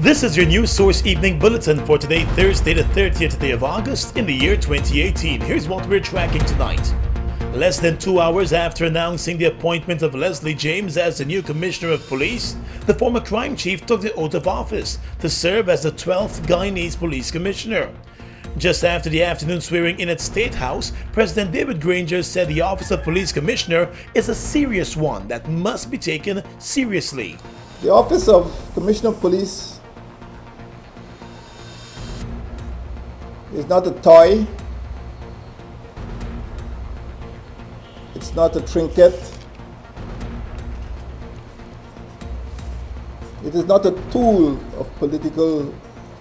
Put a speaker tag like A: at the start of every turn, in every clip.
A: This is your News Source Evening Bulletin for today, Thursday the 30th day of August in the year 2018. Here's what we're tracking tonight. Less than 2 hours after announcing the appointment of Leslie James as the new Commissioner of Police, the former crime chief took the oath of office to serve as the 12th Guyanese Police Commissioner. Just after the afternoon swearing in at State House, President David Granger said the office of Police Commissioner is a serious one that must be taken seriously.
B: The office of Commissioner of Police is not a toy, it's not a trinket, it is not a tool of political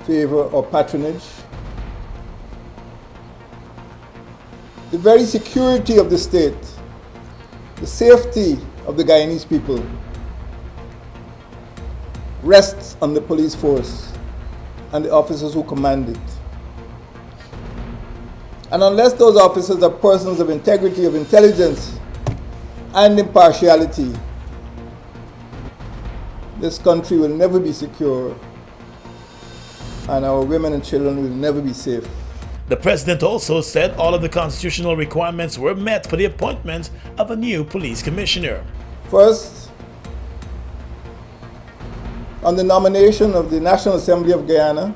B: favor or patronage. The very security of the state, the safety of the Guyanese people rests on the police force and the officers who command it. And unless those officers are persons of integrity, of intelligence, and impartiality, this country will never be secure, and our women and children will never be safe.
A: The president also said all of the constitutional requirements were met for the appointment of a new police commissioner.
B: First, on the nomination of the National Assembly of Guyana,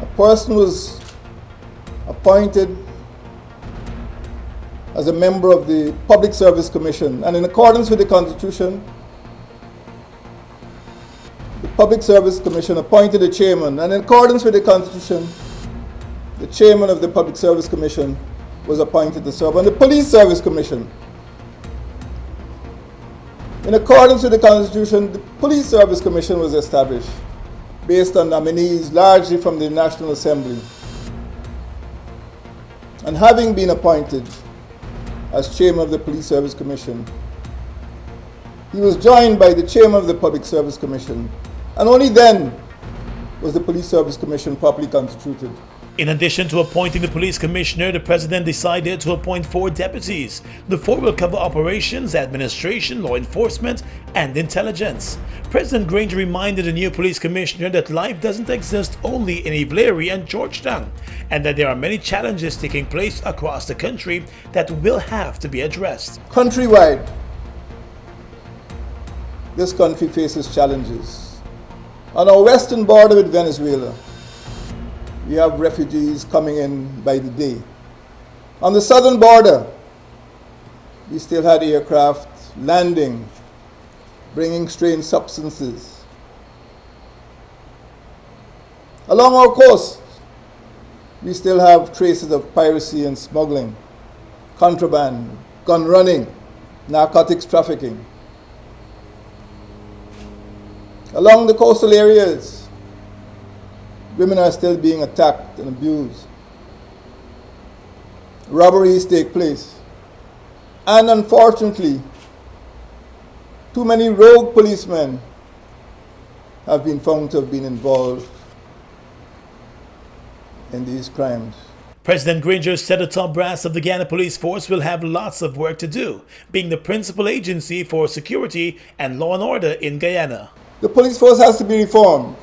B: a person was appointed as a member of the Public Service Commission, and in accordance with the Constitution, the Public Service Commission appointed a chairman, and in accordance with the Constitution, the chairman of the Public Service Commission was appointed to serve on the Police Service Commission. In accordance with the Constitution, the Police Service Commission was established based on nominees largely from the National Assembly. And having been appointed as chairman of the Police Service Commission, he was joined by the chairman of the Public Service Commission, and only then was the Police Service Commission properly constituted.
A: In addition to appointing the police commissioner, the president decided to appoint 4 deputies. The 4 will cover operations, administration, law enforcement, and intelligence. President Granger reminded the new police commissioner that life doesn't exist only in Ivlery and Georgetown, and that there are many challenges taking place across the country that will have to be addressed.
B: Countrywide, this country faces challenges. On our western border with Venezuela, we have refugees coming in by the day. On the southern border, we still had aircraft landing, bringing strange substances. Along our coast, we still have traces of piracy and smuggling, contraband, gun running, narcotics trafficking. Along the coastal areas, women are still being attacked and abused. Robberies take place. And unfortunately, too many rogue policemen have been found to have been involved in these crimes.
A: President Granger said the top brass of the Guyana Police Force will have lots of work to do, being the principal agency for security and law and order in Guyana.
B: The police force has to be reformed.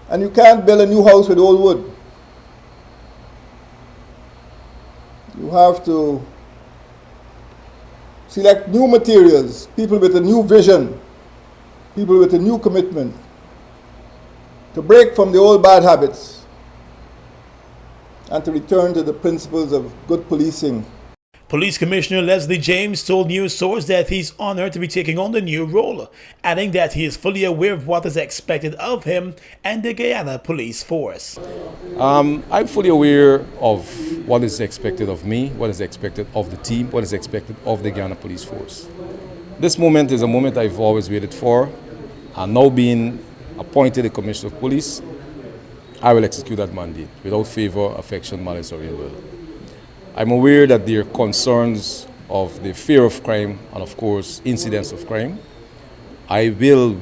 B: And you can't build a new house with old wood. You have to select new materials, people with a new vision, people with a new commitment, to break from the old bad habits and to return to the principles of good policing.
A: Police Commissioner Leslie James told News Source that he's honored to be taking on the new role, adding that he is fully aware of what is expected of him and the Guyana Police Force.
C: I'm fully aware of what is expected of me, what is expected of the team, what is expected of the Guyana Police Force. This moment is a moment I've always waited for, and now being appointed a Commissioner of Police, I will execute that mandate without favor, affection, malice, or ill will. I'm aware that there are concerns of the fear of crime and, of course, incidents of crime. We will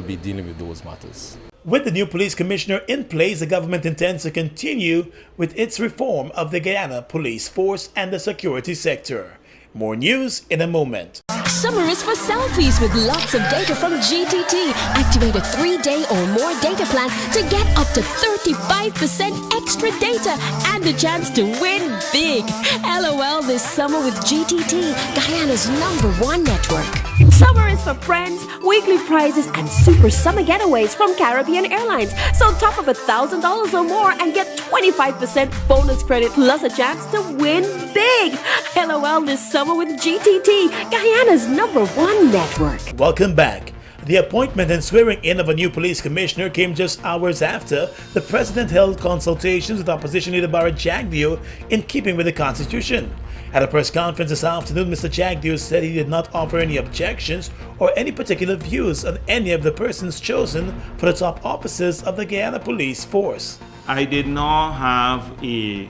C: be dealing with those matters.
A: With the new police commissioner in place, the government intends to continue with its reform of the Guyana police force and the security sector. More news in a moment.
D: Summer is for selfies with lots of data from GTT. Activate a 3-day or more data plan to get up to 35% extra data and the chance to win big. LOL this summer with GTT, Guyana's #1 network. Summer is for friends, weekly prizes, and super summer getaways from Caribbean Airlines. So top up $1,000 or more and get 25% bonus credit plus a chance to win big. LOL this summer with GTT, Guyana's #1 network.
A: Welcome back. The appointment and swearing in of a new police commissioner came just hours after the president held consultations with opposition leader Jagdeo in keeping with the constitution. At a press conference this afternoon, Mr. Jagdeo said he did not offer any objections or any particular views on any of the persons chosen for the top officers of the Guyana Police Force.
E: I did not have a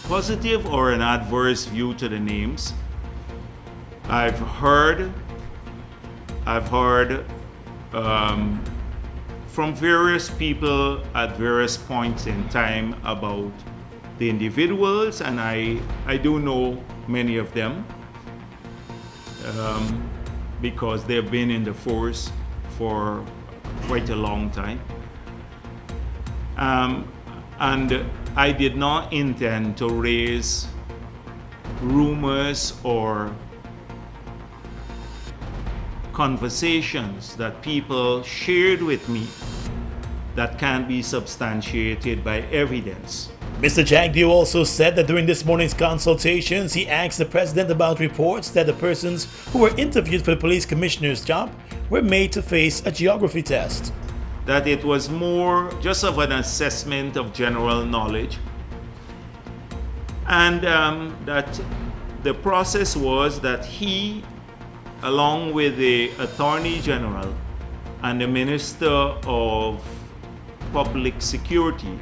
E: positive or an adverse view to the names. I've heard from various people at various points in time about the individuals, and I do know many of them because they've been in the force for quite a long time. And I did not intend to raise rumors or conversations that people shared with me that can't be substantiated by evidence.
A: Mr. Jagdeo also said that during this morning's consultations, he asked the president about reports that the persons who were interviewed for the police commissioner's job were made to face a geography test.
E: That it was more just of an assessment of general knowledge, and that the process was that he, along with the Attorney General and the Minister of Public Security,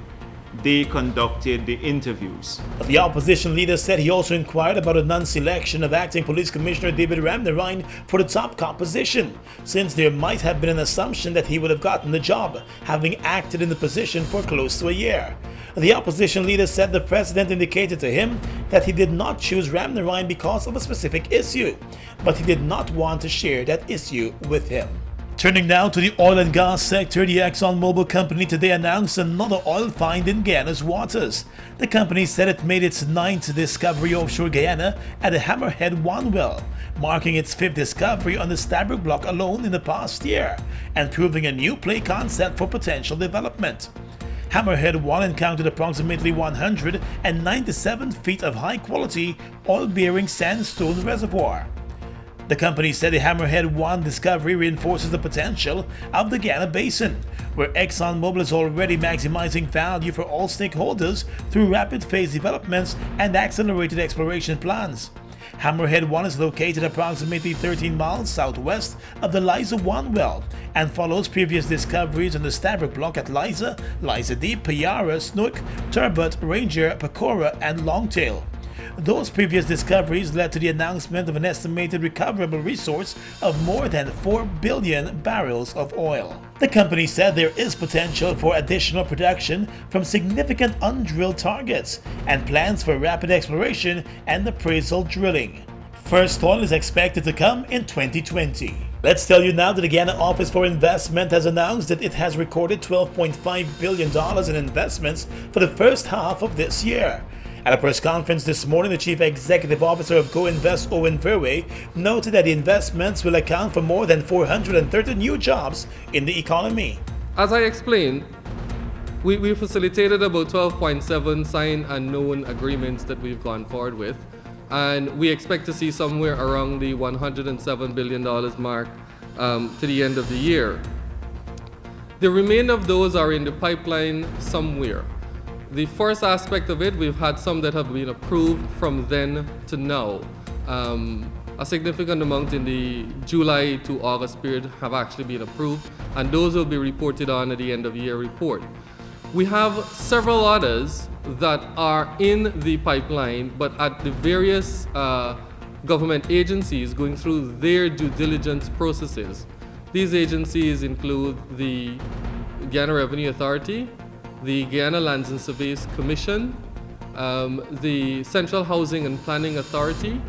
E: they conducted the interviews.
A: The opposition leader said he also inquired about a non-selection of acting police commissioner David Ramnarine for the top cop position, since there might have been an assumption that he would have gotten the job, having acted in the position for close to a year. The opposition leader said the president indicated to him that he did not choose Ramnarine because of a specific issue, but he did not want to share that issue with him. Turning now to the oil and gas sector, the Exxon company today announced another oil find in Guyana's waters. The company said it made its 9th discovery offshore Guyana at the Hammerhead-1 well, marking its 5th discovery on the Stabroek block alone in the past year, and proving a new play concept for potential development. Hammerhead-1 encountered approximately 197 feet of high-quality, oil-bearing sandstone reservoir. The company said the Hammerhead-1 discovery reinforces the potential of the Guyana Basin, where ExxonMobil is already maximizing value for all stakeholders through rapid phase developments and accelerated exploration plans. Hammerhead-1 is located approximately 13 miles southwest of the Liza-1 well and follows previous discoveries on the Stabroek block at Liza, Liza Deep, Payara, Snook, Turbot, Ranger, Pecora, and Longtail. Those previous discoveries led to the announcement of an estimated recoverable resource of more than 4 billion barrels of oil. The company said there is potential for additional production from significant undrilled targets and plans for rapid exploration and appraisal drilling. First oil is expected to come in 2020. Let's tell you now that the Guyana Office for Investment has announced that it has recorded $12.5 billion in investments for the first half of this year. At a press conference this morning, the Chief Executive Officer of GoInvest, Owen Verwey, noted that the investments will account for more than 430 new jobs in the economy.
F: As I explained, we facilitated about 12.7 signed and known agreements that we've gone forward with, and we expect to see somewhere around the $107 billion mark to the end of the year. The remainder of those are in the pipeline somewhere. The first aspect of it, we've had some that have been approved from then to now. A significant amount in the July to August period have actually been approved, and those will be reported on at the end of year report. We have several others that are in the pipeline, but at the various government agencies going through their due diligence processes. These agencies include the Guyana Revenue Authority, the Guyana Lands and Surveys Commission, the Central Housing and Planning Authority,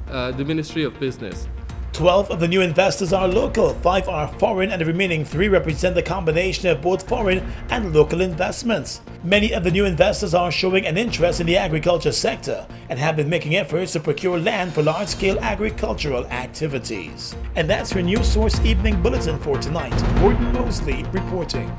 F: the Ministry of Business.
A: 12 of the new investors are local, 5 are foreign, and the remaining 3 represent the combination of both foreign and local investments. Many of the new investors are showing an interest in the agriculture sector and have been making efforts to procure land for large-scale agricultural activities. And that's your News Source Evening Bulletin for tonight. Gordon Mosley reporting.